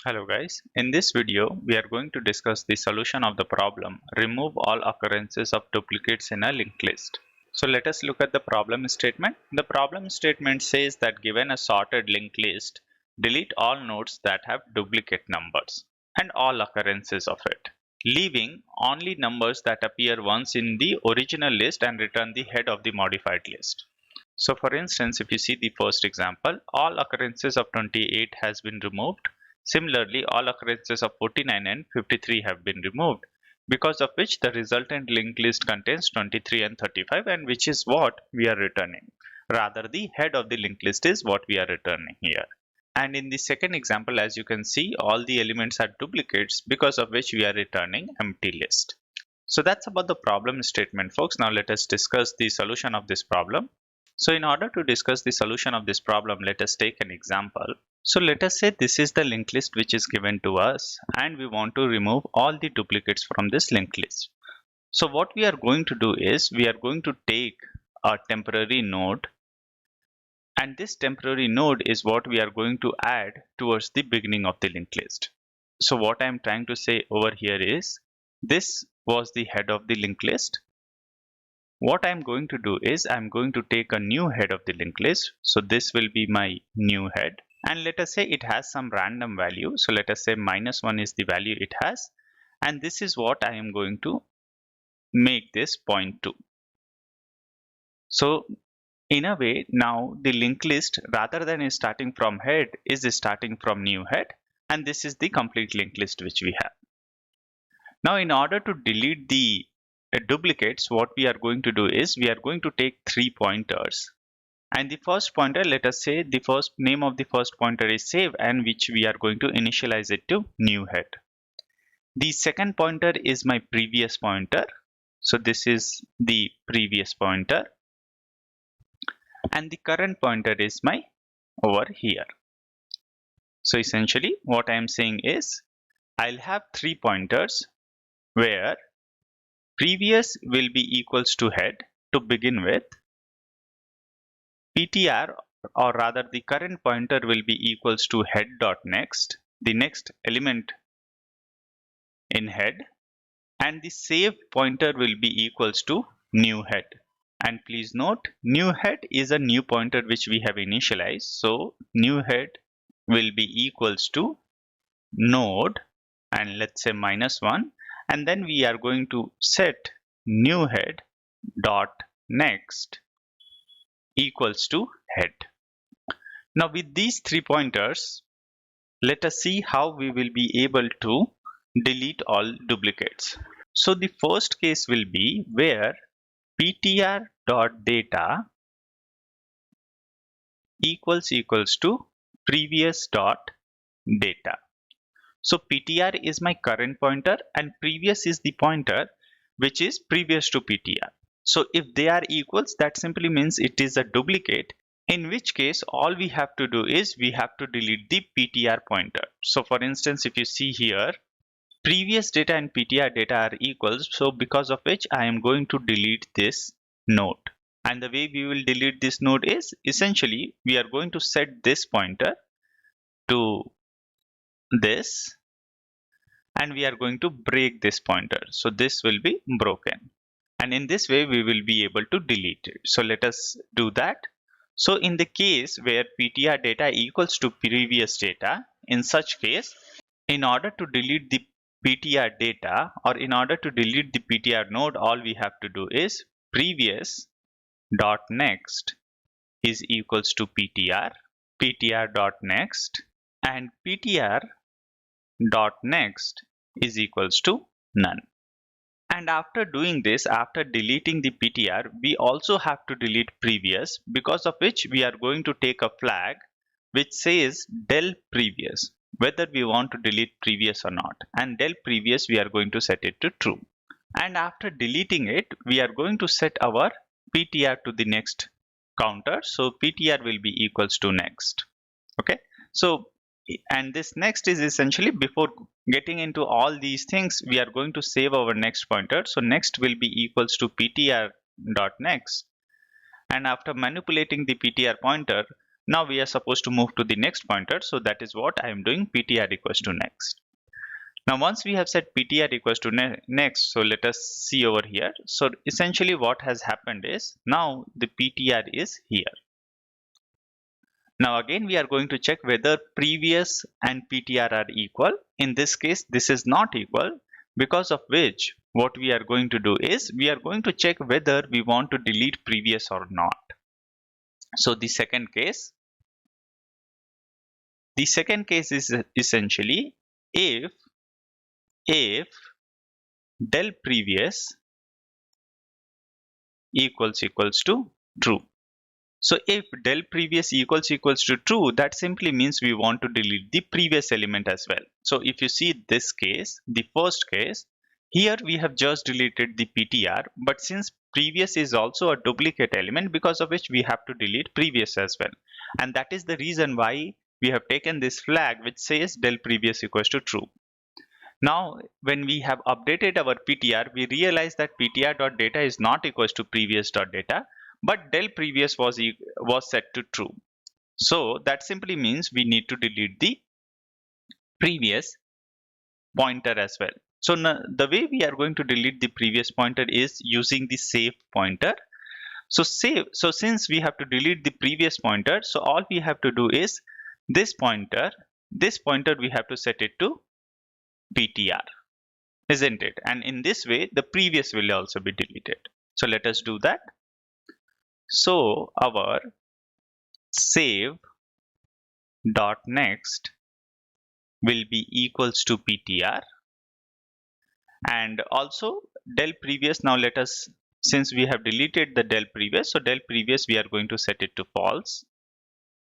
Hello guys, in this video we are going to discuss the solution of the problem remove all occurrences of duplicates in a linked list. So let us look at the problem statement. The problem statement says that given a sorted linked list, delete all nodes that have duplicate numbers and all occurrences of it, leaving only numbers that appear once in the original list and return the head of the modified list. So for instance, if you see the first example, all occurrences of 28 has been removed. Similarly, all occurrences of 49 and 53 have been removed, because of which the resultant linked list contains 23 and 35, and which is what we are returning. Rather, the head of the linked list is what we are returning here. And in the second example, as you can see, all the elements are duplicates, because of which we are returning empty list. So that's about the problem statement, folks. Now let us discuss the solution of this problem. So in order to discuss the solution of this problem, let us take an example. So let us say this is the linked list which is given to us, and we want to remove all the duplicates from this linked list. So what we are going to do is we are going to take a temporary node, and this temporary node is what we are going to add towards the beginning of the linked list. So what I am trying to say over here is this was the head of the linked list. What I'm going to do is I'm going to take a new head of the linked list. So this will be my new head, and let us say it has some random value. So let us say -1 is the value it has, and this is what I am going to make this point to. So in a way, now the linked list, rather than is starting from head, is starting from new head, and this is the complete linked list which we have. Now in order to delete the duplicates, what we are going to do is we are going to take 3 pointers, and the first pointer, let us say the first name of the first pointer is save, and which we are going to initialize it to new head. The second pointer is my previous pointer, so this is the previous pointer, and the current pointer is my over here. So essentially what I am saying is I'll have 3 pointers where previous will be equals to head to begin with, ptr, or rather the current pointer will be equals to head.next, the next element in head, and the save pointer will be equals to new head. And please note, new head is a new pointer which we have initialized, so new head will be equals to node, and let's say -1, and then we are going to set new head dot next equals to head. Now with these 3 pointers, let us see how we will be able to delete all duplicates. So the first case will be where ptr.data equals to previous.data. So ptr is my current pointer and previous is the pointer which is previous to ptr. So if they are equals, that simply means it is a duplicate, in which case all we have to do is we have to delete the ptr pointer. So for instance, if you see here, previous data and ptr data are equals, so because of which I am going to delete this node. And the way we will delete this node is essentially we are going to set this pointer to this, and we are going to break this pointer, so this will be broken, and in this way we will be able to delete it. So let us do that. So in the case where ptr data equals to previous data, in such case, in order to delete the ptr data, or in order to delete the ptr node, all we have to do is previous dot next is equals to ptr dot next, and ptr dot next is equals to none. And after doing this, after deleting the ptr, we also have to delete previous, because of which we are going to take a flag which says del previous, whether we want to delete previous or not, and del previous we are going to set it to true. And after deleting it, we are going to set our ptr to the next counter, so ptr will be equals to next. Okay, so and this next is essentially, before getting into all these things, we are going to save our next pointer, so next will be equals to ptr dot next, and after manipulating the ptr pointer, Now we are supposed to move to the next pointer, so that is what I am doing, ptr equals to next. Now once we have set ptr equals to next, so let us see over here. So essentially what has happened is now the ptr is here. Now again we are going to check whether previous and ptr are equal. In this case this is not equal, because of which what we are going to do is we are going to check whether we want to delete previous or not. So the second case is essentially if del previous equals to true. So if del previous equals to true, that simply means we want to delete the previous element as well. So if you see this case, the first case, here we have just deleted the ptr, but since previous is also a duplicate element, because of which we have to delete previous as well. And that is the reason why we have taken this flag which says del previous equals to true. Now, when we have updated our ptr, we realize that ptr.data is not equals to previous.data, but del previous was set to true. So that simply means we need to delete the previous pointer as well. So the way we are going to delete the previous pointer is using the save pointer. So since we have to delete the previous pointer, so all we have to do is this pointer we have to set it to ptr, isn't it? And in this way the previous will also be deleted. So let us do that. So our save dot next will be equals to ptr, and also del previous. Now let us, since we have deleted the del previous, so del previous we are going to set it to false.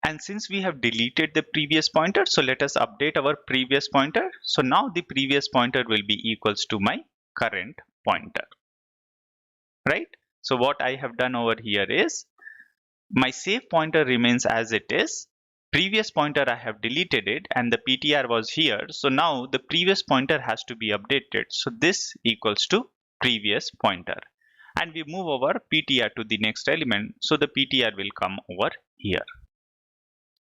And since we have deleted the previous pointer, so let us update our previous pointer. So now the previous pointer will be equals to my current pointer, right? So what I have done over here is my save pointer remains as it is. Previous pointer I have deleted it and the ptr was here. So now the previous pointer has to be updated. So this equals to previous pointer. And we move our ptr to the next element. So the ptr will come over here.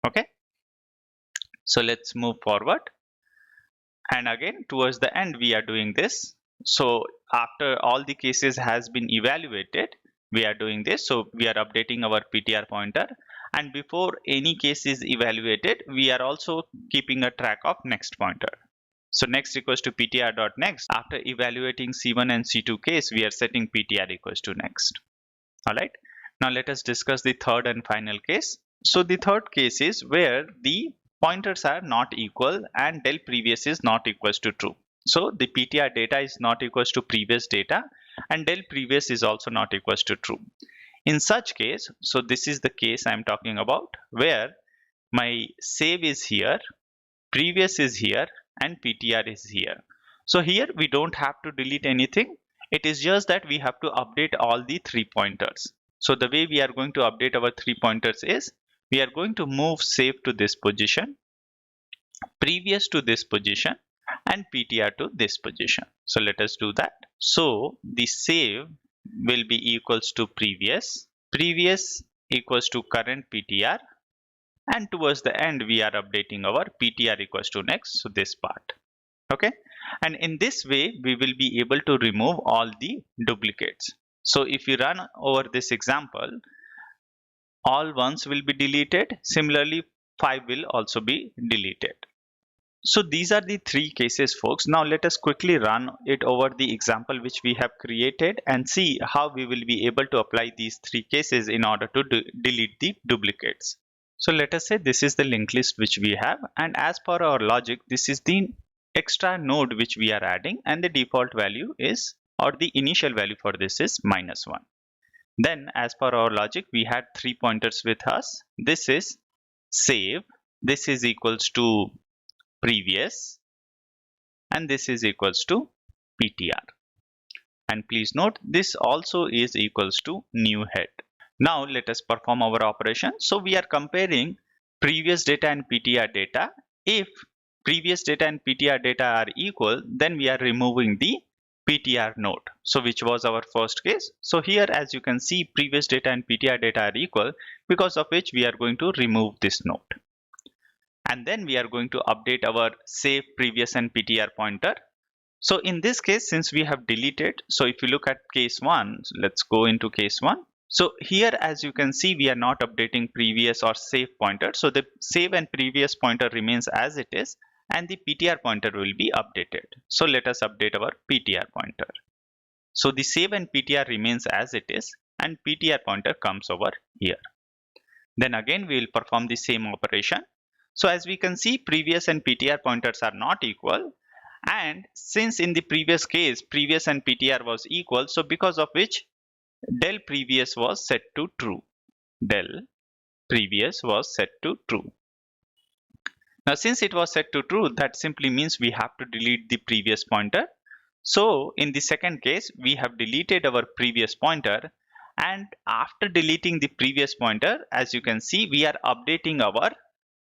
Okay. So let's move forward. And again, towards the end, we are doing this. So after all the cases has been evaluated, we are doing this. So we are updating our ptr pointer, and before any case is evaluated, we are also keeping a track of next pointer. So next equals to ptr.next. After evaluating c1 and c2 case, we are setting ptr equals to next. All right. Now let us discuss the third and final case. So the third case is where the pointers are not equal and del previous is not equals to true. So the ptr data is not equals to previous data and del previous is also not equals to true. In such case, so this is the case I am talking about, where my save is here, previous is here, and ptr is here. So here we don't have to delete anything. It is just that we have to update all the 3 pointers. So the way we are going to update our 3 pointers is we are going to move save to this position, previous to this position, and ptr to this position. So let us do that. So the save will be equals to previous equals to current ptr, and towards the end we are updating our ptr equals to next, so this part. Okay, and in this way we will be able to remove all the duplicates. So if you run over this example, all ones will be deleted. Similarly, 5 will also be deleted. So these are the 3 cases, folks. Now let us quickly run it over the example which we have created and see how we will be able to apply these 3 cases in order to delete the duplicates. So let us say this is the linked list which we have, and as per our logic, this is the extra node which we are adding, and the default value is, or the initial value for this is -1. Then as per our logic, we had 3 pointers with us. This is save, this is equals to previous, and this is equals to ptr. And please note, this also is equals to new head. Now let us perform our operation. So we are comparing previous data and ptr data. If previous data and ptr data are equal, then we are removing the PTR node. So which was our first case. So here, as you can see, previous data and PTR data are equal, because of which we are going to remove this node. And then we are going to update our save previous and PTR pointer. So in this case, since we have deleted, so if you look at case 1, let's go into case 1. So here, as you can see, we are not updating previous or save pointer. So the save and previous pointer remains as it is, and the PTR pointer will be updated. So let us update our PTR pointer. So the save and PTR remains as it is, and PTR pointer comes over here. Then again, we will perform the same operation. So as we can see, previous and PTR pointers are not equal. And since in the previous case, previous and PTR was equal, so because of which del previous was set to true. Del previous was set to true. Now since it was set to true, that simply means we have to delete the previous pointer. So in the second case, we have deleted our previous pointer, and after deleting the previous pointer, as you can see, we are updating our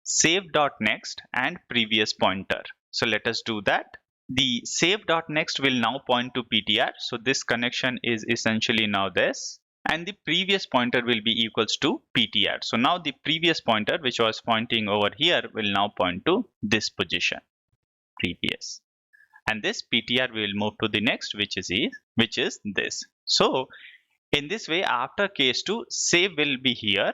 save.next and previous pointer. So let us do that. The save.next will now point to PTR. So this connection is essentially now this. And the previous pointer will be equals to PTR. So now the previous pointer, which was pointing over here, will now point to this position, previous. And this PTR will move to the next, which is this. So in this way, after case 2, save will be here,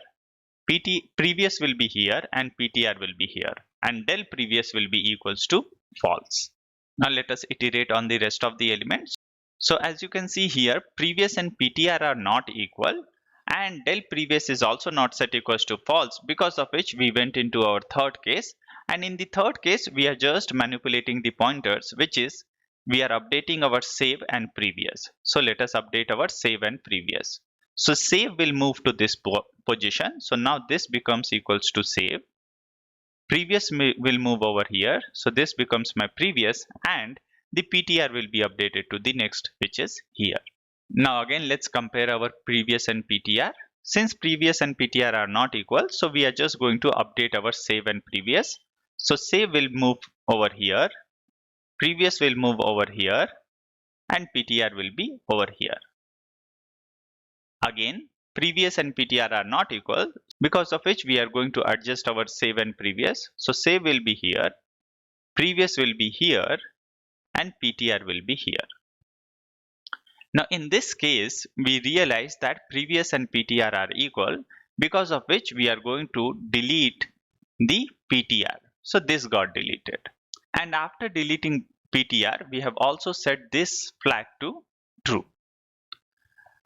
previous will be here, and PTR will be here. And del previous will be equals to false. Now let us iterate on the rest of the elements. So as you can see here, previous and PTR are not equal, and del previous is also not set equals to false, because of which we went into our third case. And in the third case, we are just manipulating the pointers, which is we are updating our save and previous. So let us update our save and previous. So save will move to this position. So now this becomes equals to save. Previous will move over here. So this becomes my previous, and the PTR will be updated to the next, which is here. Now again, let's compare our previous and PTR. Since previous and PTR are not equal, so we are just going to update our save and previous. So save will move over here, previous will move over here, and PTR will be over here. Again, previous and PTR are not equal, because of which we are going to adjust our save and previous. So save will be here, previous will be here, and PTR will be here. Now in this case, we realize that previous and PTR are equal, because of which we are going to delete the PTR. So this got deleted. And after deleting PTR, we have also set this flag to true.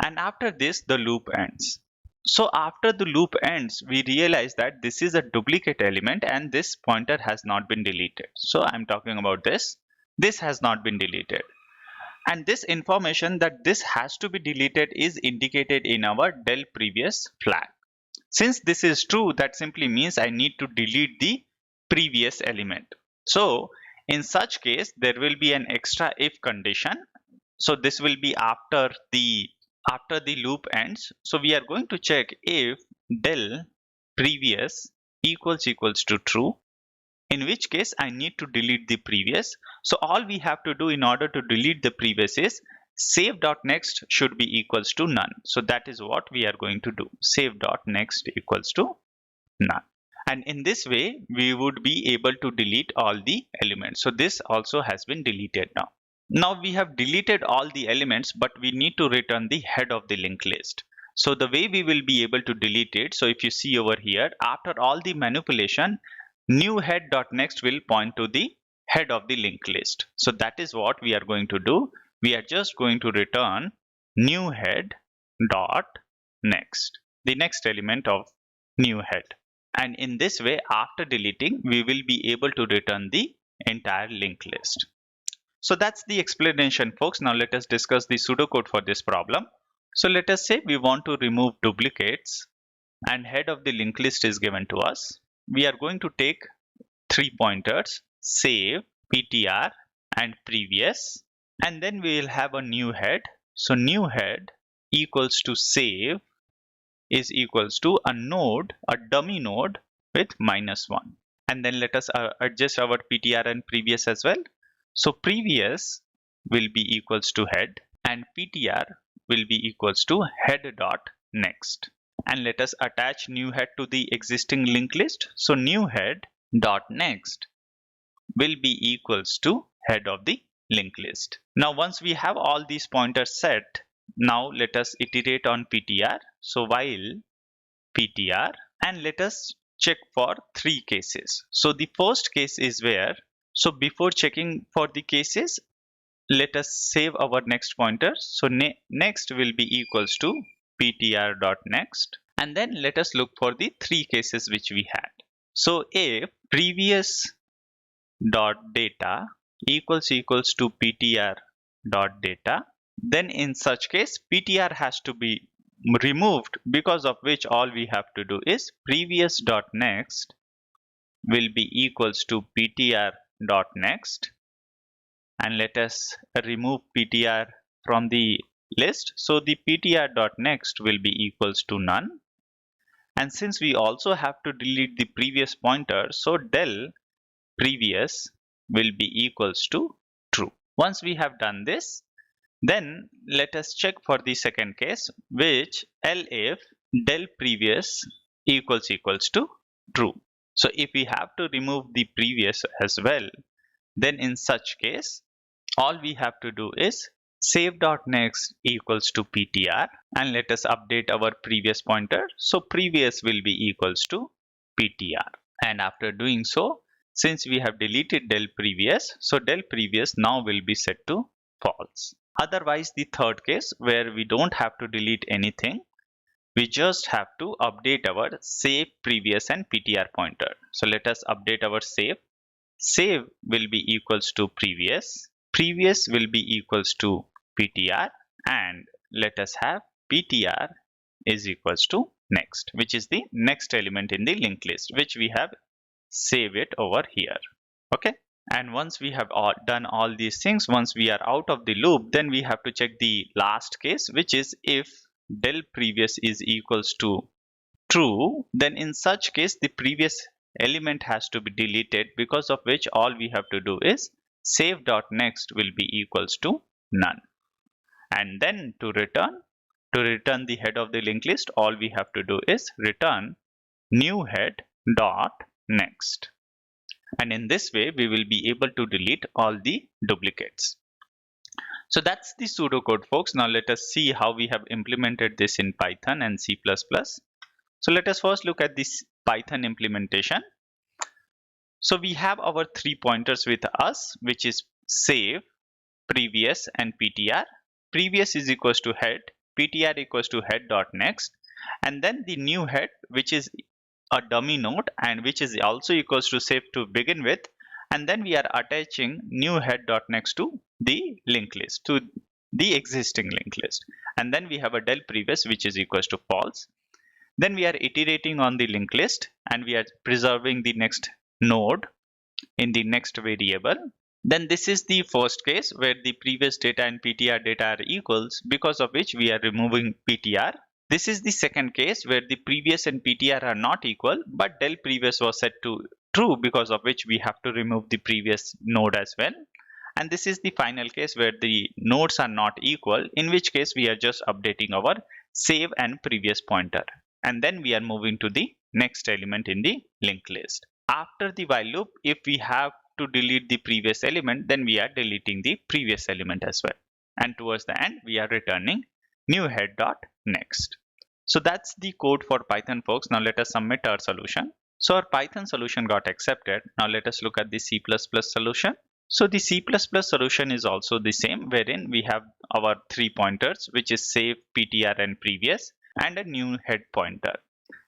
And after this, the loop ends. So after the loop ends, we realize that this is a duplicate element and this pointer has not been deleted. So I'm talking about this. This has not been deleted. And this information that this has to be deleted is indicated in our del previous flag. Since this is true, that simply means I need to delete the previous element. So in such case, there will be an extra if condition. So this will be after the loop ends. So we are going to check if del previous equals to true, in which case I need to delete the previous. So all we have to do in order to delete the previous is save.next should be equals to none. So that is what we are going to do. Save.next equals to none. And in this way, we would be able to delete all the elements. So this also has been deleted now. Now we have deleted all the elements, but we need to return the head of the linked list. So the way we will be able to delete it, so if you see over here, after all the manipulation, new head.next will point to the head of the linked list. So that is what we are going to do. We are just going to return new head.next, the next element of new head. And in this way, after deleting, we will be able to return the entire linked list. So that's the explanation, folks. Now let us discuss the pseudocode for this problem. So let us say we want to remove duplicates and head of the linked list is given to us. We are going to take 3 pointers, save, PTR, and previous, and then we will have a new head. So new head equals to save is equals to a node, a dummy node with -1. And then let us adjust our PTR and previous as well. So previous will be equals to head and ptr will be equals to head dot next. And let us attach new head to the existing linked list. So new head dot next will be equals to head of the linked list. Now once we have all these pointers set, now let us iterate on ptr. So while ptr, and let us check for three cases. So the first case is where, so before checking for the cases, let us save our next pointer. So next will be equals to ptr dot next, and then let us look for the three cases which we had. So if previous dot data equals to ptr dot data, then in such case ptr has to be removed, because of which all we have to do is previous dot next will be equals to ptr dot next, and let us remove ptr from the list. So the ptr dot next will be equals to none, and since we also have to delete the previous pointer, so del previous will be equals to true. Once we have done this, then let us check for the second case, which if del previous equals to true. So if we have to remove the previous as well, then in such case all we have to do is save dot next equals to ptr, and let us update our previous pointer. So previous will be equals to ptr, and after doing so, since we have deleted del previous, so del previous now will be set to false. Otherwise, the third case where we don't have to delete anything, we just have to update our save previous and ptr pointer. So let us update our save. Save will be equals to previous, previous will be equals to ptr, and let us have ptr is equals to next, which is the next element in the linked list, which we have save it over here. Okay, and once we have done all these things, once we are out of the loop, then we have to check the last case, which is if del previous is equals to true, then in such case the previous element has to be deleted, because of which all we have to do is save dot next will be equals to none, and then to return the head of the linked list, all we have to do is return new head dot next, and in this way we will be able to delete all the duplicates. So that's the pseudocode, folks. Now let us see how we have implemented this in Python and C++. So let us first look at this Python implementation. So we have our three pointers with us, which is save, previous, and ptr. Previous is equals to head, ptr equals to head dot next, and then the new head, which is a dummy node and which is also equals to save to begin with, and then we are attaching new head dot next to the linked list, to the existing linked list, and then we have a del previous which is equals to false. Then we are iterating on the linked list and we are preserving the next node in the next variable. Then this is the first case where the previous data and ptr data are equals, because of which we are removing ptr. This is the second case where the previous and ptr are not equal, but del previous was set to true, because of which we have to remove the previous node as well. And this is the final case where the nodes are not equal, in which case we are just updating our save and previous pointer, and then we are moving to the next element in the linked list. After the while loop, if we have to delete the previous element, then we are deleting the previous element as well, and towards the end we are returning new head dot next. So that's the code for Python, folks. Now let us submit our solution. So our Python solution got accepted. Now let us look at the C++ solution. So the C++ solution is also the same, wherein we have our three pointers, which is save, ptr, and previous, and a new head pointer.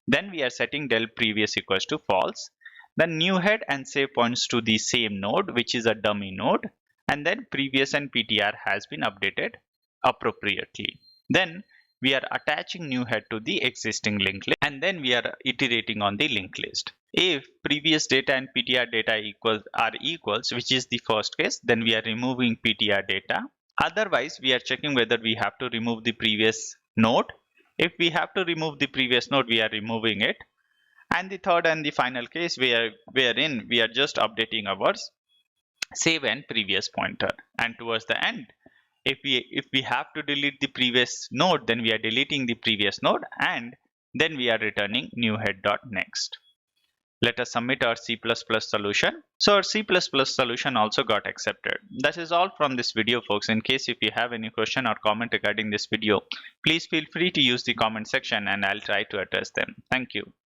Then we are setting del previous equals to false. Then new head and save points to the same node, which is a dummy node, and then previous and ptr has been updated appropriately. Then we are attaching new head to the existing linked list, and then we are iterating on the linked list. If previous data and ptr data are equals, which is the first case, then we are removing ptr data. Otherwise, we are checking whether we have to remove the previous node. If we have to remove the previous node, we are removing it. And the third and the final case wherein we are just updating our save and previous pointer. And towards the end, if we have to delete the previous node, then we are deleting the previous node, and then we are returning new head.next. Let us submit our C++ solution. So our C++ solution also got accepted. That is all from this video, folks. In case if you have any question or comment regarding this video, please feel free to use the comment section and I'll try to address them. Thank you.